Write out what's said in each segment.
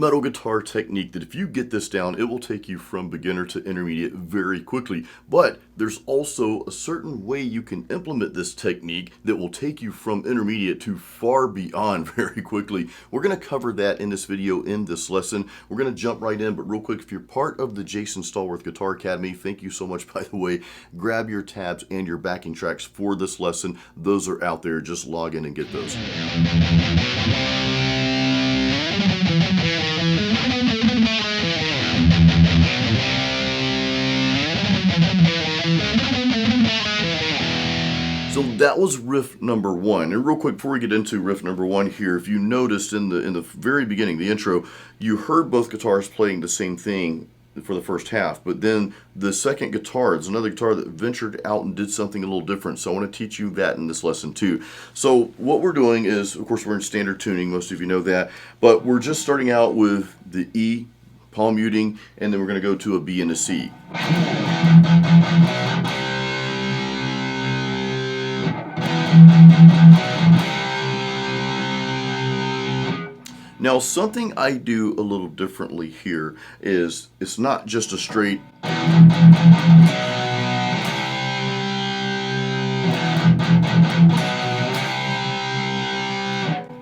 metal guitar technique that if you get this down, it will take you from beginner to intermediate very quickly. But there's also a certain way you can implement this technique that will take you from intermediate to far beyond very quickly. We're going to cover that in this video, in this lesson. We're going to jump right in, but real quick, if you're part of the Jason Stallworth Guitar Academy, thank you so much, by the way. Grab your tabs and your backing tracks for this lesson. Those are out there. Just log in and get those. So that was riff number one. And real quick, before we get into riff number one here, if you noticed in the very beginning, the intro, you heard both guitars playing the same thing for the first half, but then the second guitar is another guitar that ventured out and did something a little different. So I want to teach you that in this lesson too. So what we're doing is, of course, we're in standard tuning, most of you know that, but we're just starting out with the E, palm muting, and then we're going to go to a B and a C. Now, something I do a little differently here is it's not just a straight.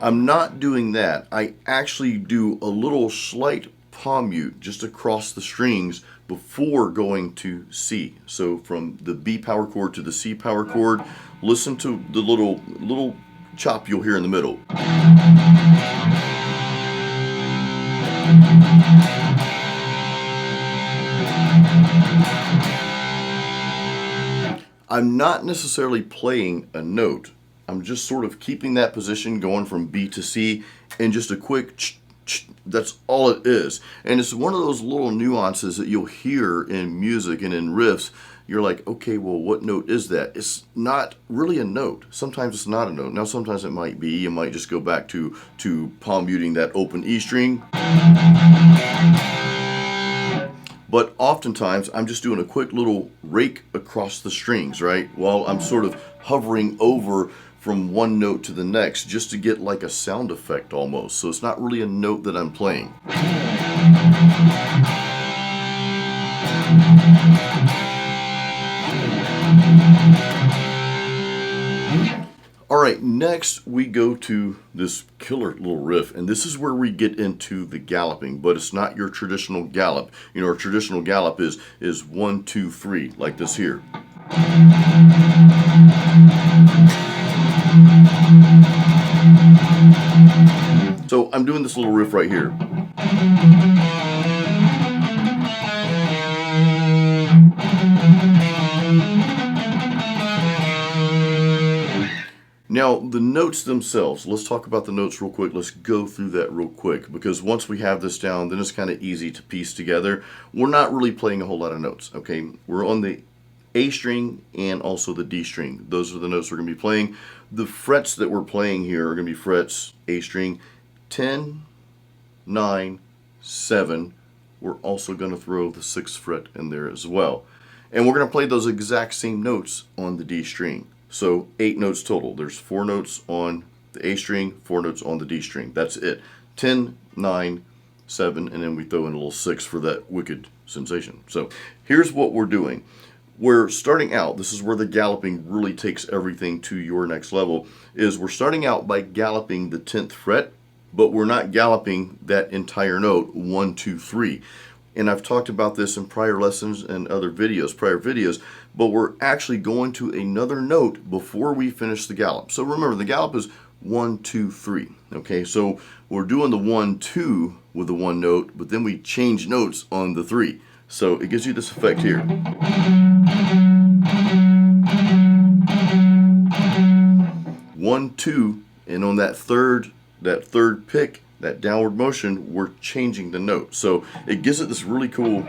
I'm not doing that. I actually do a little slight palm mute just across the strings before going to C. So from the B power chord to the C power chord, listen to the little chop you'll hear in the middle. I'm not necessarily playing a note. I'm just sort of keeping that position going from B to C, and just a quick that's all it is. And it's one of those little nuances that you'll hear in music and in riffs. You're like, okay, well, what note is that? It's not really a note. Sometimes it's not a note. Now, sometimes it might be. You might just go back to palm muting that open E string. But oftentimes, I'm just doing a quick little rake across the strings, right? While I'm sort of hovering over from one note to the next, just to get like a sound effect almost. So it's not really a note that I'm playing. All right, next we go to this killer little riff, and this is where we get into the galloping, but it's not your traditional gallop. You know, our traditional gallop is 1, 2, 3, like this here. So I'm doing this little riff right here. Now, the notes themselves, let's talk about the notes real quick. Let's go through that real quick, because once we have this down, then it's kind of easy to piece together. We're not really playing a whole lot of notes, okay? We're on the A string and also the D string. Those are the notes we're going to be playing. The frets that we're playing here are going to be frets A string 10, 9, 7. We're also going to throw the 6th fret in there as well. And we're going to play those exact same notes on the D string. So 8 notes total. There's 4 notes on the A string, 4 notes on the D string. That's it. 10, 9, 7, and then we throw in a little 6 for that wicked sensation. So here's what we're doing. We're starting out, this is where the galloping really takes everything to your next level, is we're starting out by galloping the 10th fret, but we're not galloping that entire note, 1, 2, 3. And I've talked about this in prior lessons and other videos, prior videos, but we're actually going to another note before we finish the gallop. So remember, the gallop is 1, 2, 3. Okay, so we're doing the 1, 2 with the one note, but then we change notes on the 3. So it gives you this effect here. 1, 2, and on that third pick, that downward motion, we're changing the note. So it gives it this really cool.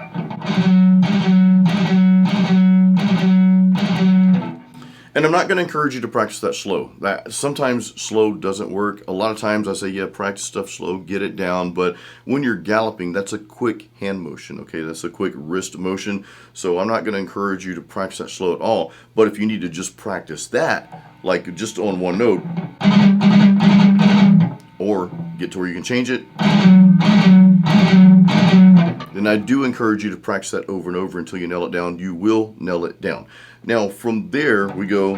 And I'm not going to encourage you to practice that slow. Sometimes slow doesn't work. A lot of times I say, yeah, practice stuff slow, get it down. But when you're galloping, that's a quick hand motion, okay? That's a quick wrist motion. So I'm not going to encourage you to practice that slow at all. But if you need to just practice that, like just on one note, or get to where you can change it, And I do encourage you to practice that over and over until you nail it down. You will nail it down. Now from there we go.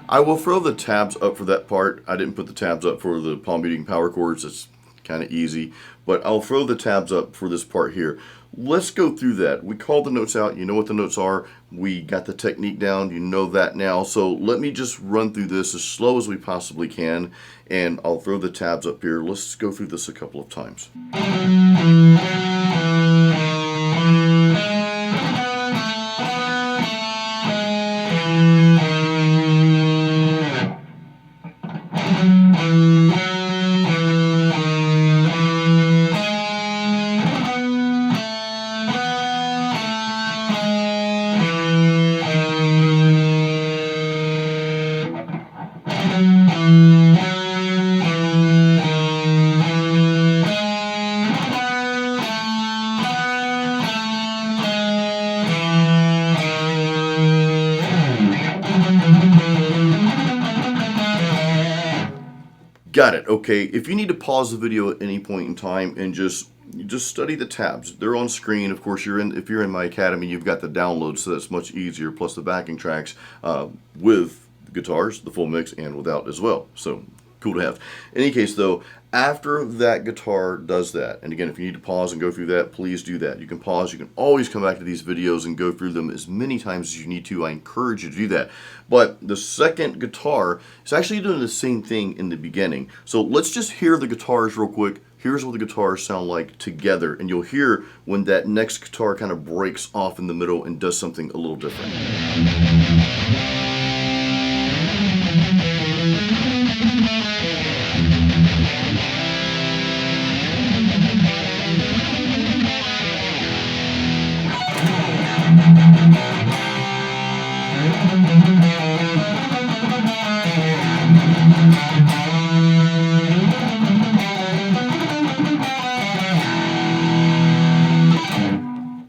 I will throw the tabs up for that part. I didn't put the tabs up for the palm beating power chords. It's kind of easy, but I'll throw the tabs up for this part here. Let's go through that. We called the notes out. You know what the notes are. We got the technique down. You know that now. So let me just run through this as slow as we possibly can, and I'll throw the tabs up here. Let's go through this a couple of times. Got it. Okay, if you need to pause the video at any point in time and just study the tabs. They're on screen. Of course, if you're in my academy, you've got the download, so that's much easier, plus the backing tracks with guitars, the full mix, and without as well. So cool to have. In any case, though, after that guitar does that, and again, if you need to pause and go through that, please do that. You can pause. You can always come back to these videos and go through them as many times as you need to. I encourage you to do that. But the second guitar is actually doing the same thing in the beginning. So let's just hear the guitars real quick. Here's what the guitars sound like together, and you'll hear when that next guitar kind of breaks off in the middle and does something a little different.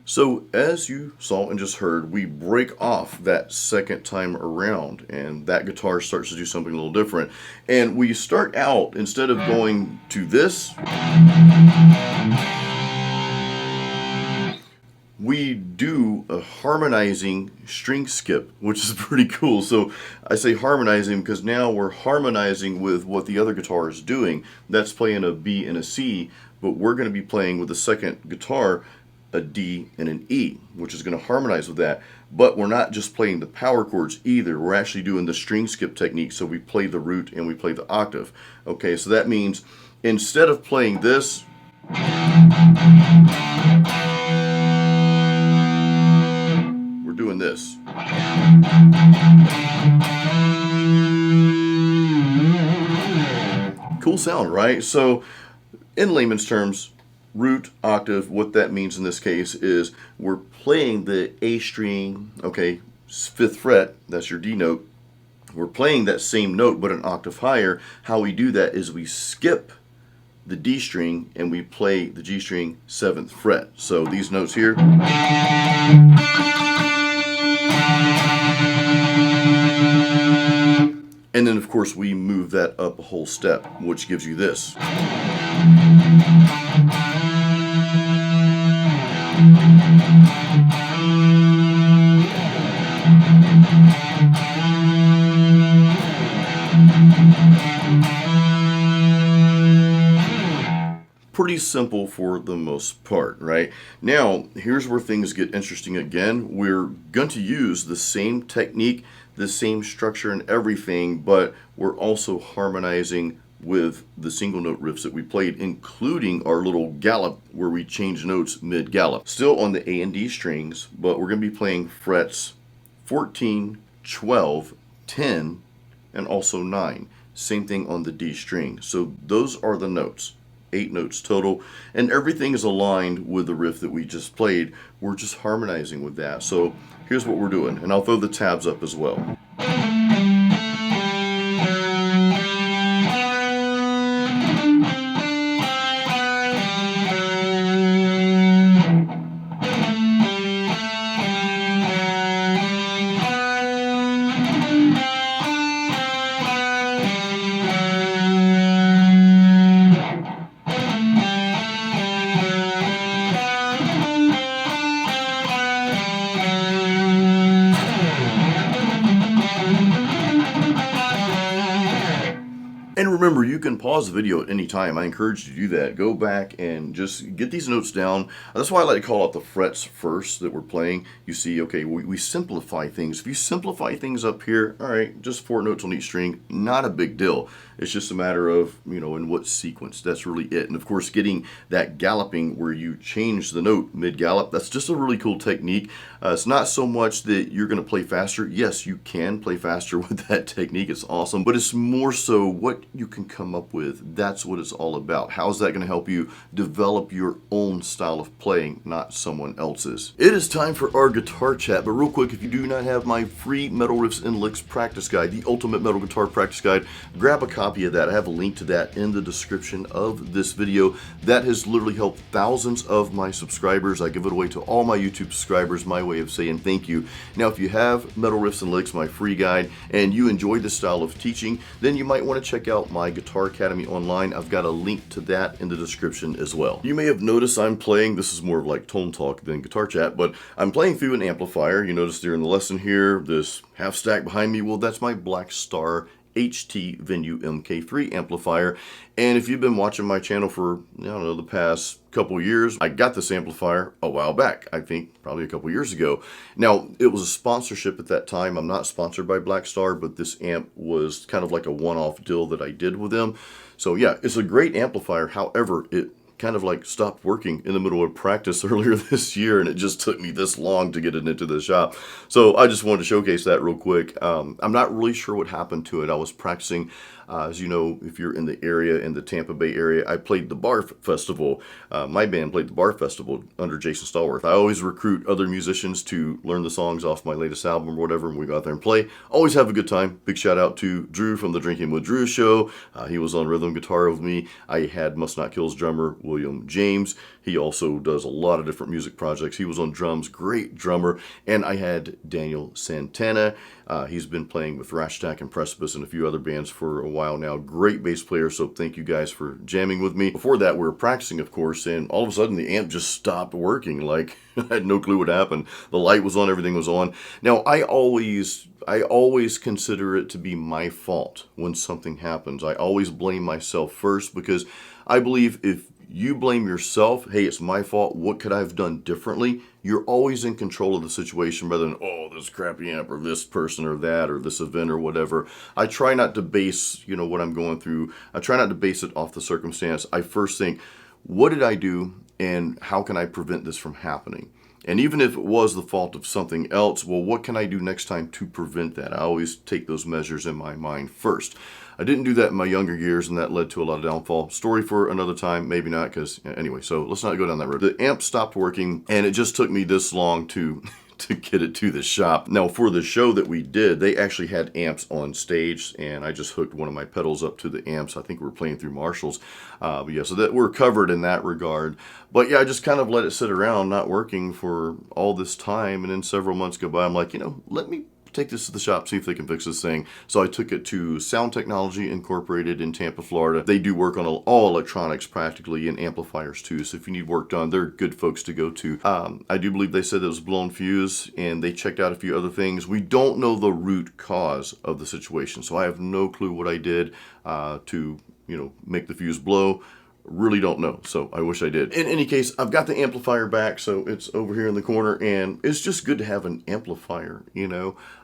So as you saw and just heard, we break off that second time around, and that guitar starts to do something a little different. And we start out, instead of going to this, we do a harmonizing string skip, which is pretty cool. So I say harmonizing because now we're harmonizing with what the other guitar is doing. That's playing a B and a C, but we're going to be playing with the second guitar a D and an E, which is going to harmonize with that. But we're not just playing the power chords either. We're actually doing the string skip technique. So we play the root and we play the octave. Okay, so that means instead of playing this, we're doing this. Cool sound, right? So in layman's terms, root, octave, what that means in this case is we're playing the A string, okay, 5th fret, that's your D note. We're playing that same note but an octave higher. How we do that is we skip the D string and we play the G string 7th fret. So these notes here. And then of course we move that up a whole step, which gives you this. Pretty simple for the most part, right? Now, here's where things get interesting again. We're going to use the same technique, the same structure and everything, but we're also harmonizing with the single note riffs that we played, including our little gallop where we change notes mid-gallop. Still on the A and D strings, but we're going to be playing frets 14, 12, 10, and also 9. Same thing on the D string. So those are the notes. 8 notes total, and everything is aligned with the riff that we just played. We're just harmonizing with that. So here's what we're doing, and I'll throw the tabs up as well. remember, you can pause the video at any time. I encourage you to do that. Go back and just get these notes down. That's why I like to call out the frets first that we're playing. You see, okay, we simplify things. If you simplify things up here, all right, just 4 notes on each string, not a big deal. It's just a matter of, in what sequence. That's really it. And of course, getting that galloping where you change the note mid-gallop, that's just a really cool technique. It's not so much that you're going to play faster. Yes, you can play faster with that technique. It's awesome. But it's more so what you can come up with. That's what it's all about. How's that going to help you develop your own style of playing, not someone else's? It is time for our guitar chat. But real quick, if you do not have my free Metal Riffs and Licks practice guide, the ultimate metal guitar practice guide, grab a copy of that. I have a link to that in the description of this video. That has literally helped thousands of my subscribers. I give it away to all my YouTube subscribers, my way of saying thank you. Now, if you have Metal Riffs and Licks, my free guide, and you enjoy this style of teaching, then you might want to check out my Guitar Academy online. I've got a link to that in the description as well. You may have noticed I'm playing, this is more of like tone talk than guitar chat, but I'm playing through an amplifier. You notice during the lesson here, this half stack behind me, well, that's my Black Star HT Venue MK3 amplifier. And if you've been watching my channel for, I don't know, the past couple years, I got this amplifier a while back. I think probably a couple years ago. Now, it was a sponsorship at that time. I'm not sponsored by Black Star, but this amp was kind of like a one-off deal that I did with them. So yeah, it's a great amplifier. However, it kind of like stopped working in the middle of practice earlier this year, and it just took me this long to get it into the shop. So I just wanted to showcase that real quick. I'm not really sure what happened to it. I was practicing, as you know, if you're in the area, in the Tampa Bay area, I played the Bar Festival. My band played the Bar Festival under Jason Stallworth. I always recruit other musicians to learn the songs off my latest album or whatever, and we go out there and play. Always have a good time. Big shout out to Drew from the Drinking with Drew show. He was on rhythm guitar with me. I had Must Not Kill's drummer, William James. He also does a lot of different music projects. He was on drums, great drummer. And I had Daniel Santana. He's been playing with Rashtack and Precipice and a few other bands for a while now. Great bass player, so thank you guys for jamming with me. Before that, we were practicing, of course, and all of a sudden the amp just stopped working. Like, I had no clue what happened. The light was on, everything was on. Now, I always consider it to be my fault when something happens. I always blame myself first, because I believe if you blame yourself, hey, it's my fault, what could I have done differently? You're always in control of the situation rather than, oh, this crappy amp or this person or that or this event or whatever. I try not to base, what I'm going through, I try not to base it off the circumstance. I first think, what did I do and how can I prevent this from happening? And even if it was the fault of something else, well, what can I do next time to prevent that? I always take those measures in my mind first. I didn't do that in my younger years, and that led to a lot of downfall. Story for another time, maybe not, because anyway, so let's not go down that road. The amp stopped working, and it just took me this long to get it to the shop. Now, for the show that we did, they actually had amps on stage, and I just hooked one of my pedals up to the amps. I think we were playing through Marshalls. But yeah, so that we're covered in that regard. But yeah, I just kind of let it sit around, not working for all this time, and then several months go by. I'm like, let me take this to the shop, see if they can fix this thing. So I took it to Sound Technology Incorporated in Tampa, Florida. They do work on all electronics practically, and amplifiers too. So if you need work done, they're good folks to go to. I do believe they said it was blown fuse, and they checked out a few other things. We don't know the root cause of the situation, so I have no clue what I did to make the fuse blow. Really don't know, so I wish I did. In any case, I've got the amplifier back, so it's over here in the corner, and it's just good to have an amplifier,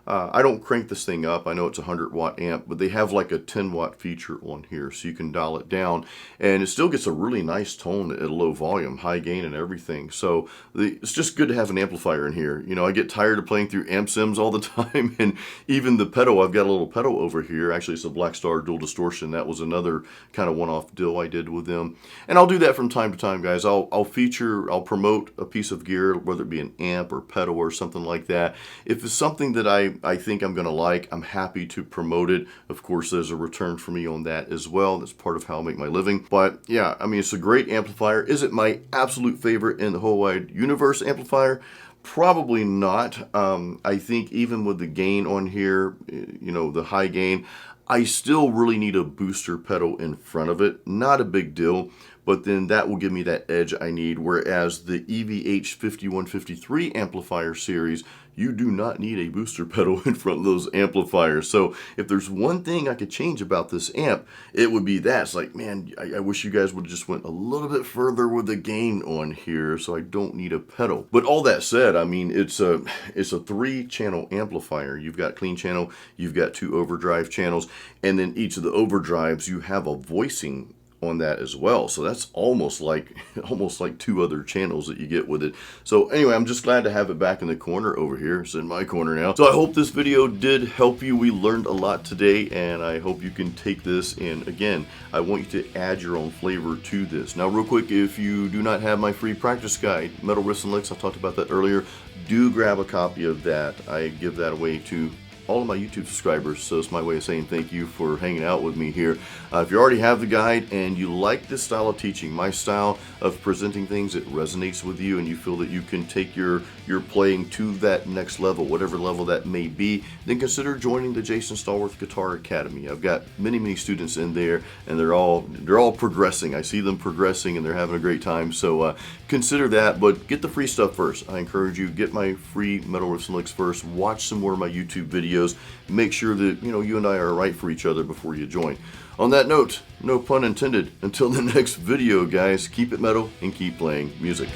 I don't crank this thing up. I know it's a 100-watt amp, but they have like a 10-watt feature on here, so you can dial it down, and it still gets a really nice tone at a low volume, high gain and everything. So it's just good to have an amplifier in here. I get tired of playing through amp sims all the time, and even the pedal, I've got a little pedal over here. Actually, it's a Black Star Dual Distortion. That was another kind of one-off deal I did with them. And I'll do that from time to time, guys. I'll promote a piece of gear, whether it be an amp or pedal or something like that. If it's something that I think I'm going to like, I'm happy to promote it. Of course, there's a return for me on that as well. That's part of how I make my living. But yeah, it's a great amplifier. Is it my absolute favorite in the whole wide universe amplifier? Probably not. I think even with the gain on here, the high gain, I still really need a booster pedal in front of it. Not a big deal, but then that will give me that edge I need. Whereas the EVH 5153 amplifier series you do not need a booster pedal in front of those amplifiers. So if there's one thing I could change about this amp, it would be that. It's like, man, I wish you guys would have just went a little bit further with the gain on here, so I don't need a pedal. But all that said, I mean, it's a 3-channel amplifier. You've got clean channel, you've got 2 overdrive channels, and then each of the overdrives you have a voicing on that as well. So that's almost like 2 other channels that you get with it. So anyway, I'm just glad to have it back in the corner over here. It's in my corner now. So I hope this video did help you. We learned a lot today, and I hope you can take this, and again, I want you to add your own flavor to this. Now real quick, if you do not have my free practice guide, Metal Riffs and Licks, I talked about that earlier, do grab a copy of that. I give that away to all of my YouTube subscribers, so it's my way of saying thank you for hanging out with me here. If you already have the guide and you like this style of teaching, my style of presenting things, it resonates with you and you feel that you can take your playing to that next level, whatever level that may be, then consider joining the Jason Stallworth Guitar Academy. I've got many students in there, and they're all progressing. I see them progressing and they're having a great time, so consider that, but get the free stuff first. I encourage you, get my free Metal Riffs and Licks first, watch some more of my YouTube videos, make sure that you and I are right for each other before you join. On that note, no pun intended, until the next video, guys, keep it metal and keep playing music.